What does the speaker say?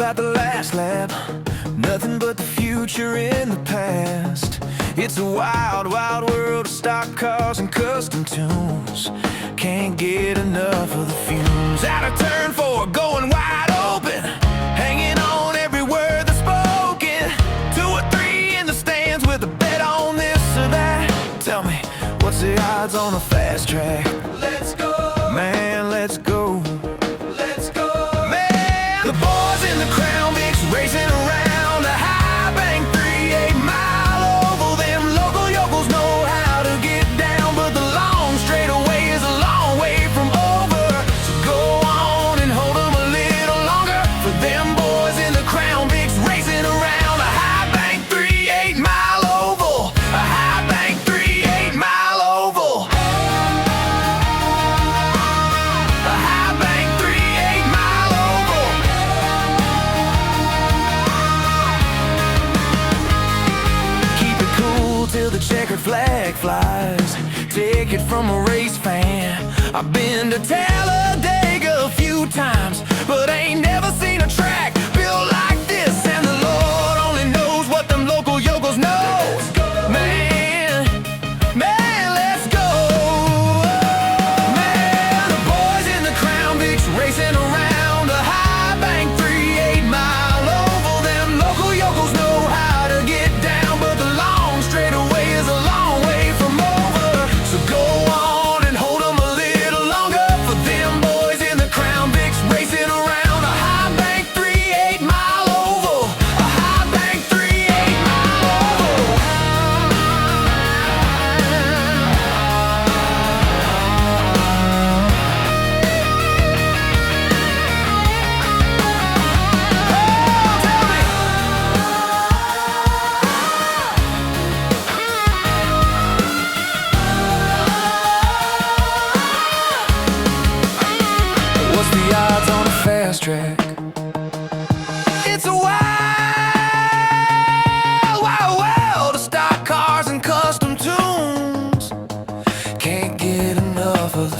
about the last lap, nothing but the future in the past. It's a wild, wild world of stock cars and custom tunes. Can't get enough of the fumes. Out of turn four, going wide open, hanging on every word that's spoken. 2 or 3 in the stands with a bet on this or that. Tell me, what's the odds on a fast track? Let's go, man, let's go. Let's go, man. The boys in the Crown Vics racing around a high bank 3/8 mile oval. Them local yokels know how to get down, but the long straightaway is a long way from over. So go on and hold 'em a little longer for them boys in the Crown Vics racing around a high bank 3/8 mile oval. A high bank 3/8 mile oval. A high bank 3/8 mile oval. Keep it cool till the checkered flag flies. Take it from a race fan. I've been to Talladega a few times, but ain't never seen a track built like this. And the Lord only knows what them local yokels know. Man, man, let's go. Man, the boys in the Crown Vics racing around a high bank 3/8 mile oval. Them local yokels know how to get down, but the long straightaway is a long way from over. So go on and hold 'em a little longer for them boys in the Crown Vics racing around a high bank 3/8 mile oval. A high bank 3/8 mile oval. Tell me, what's the odds on a fast track? It's a wild, wild world of stock cars and custom tunes. Can't get enough of the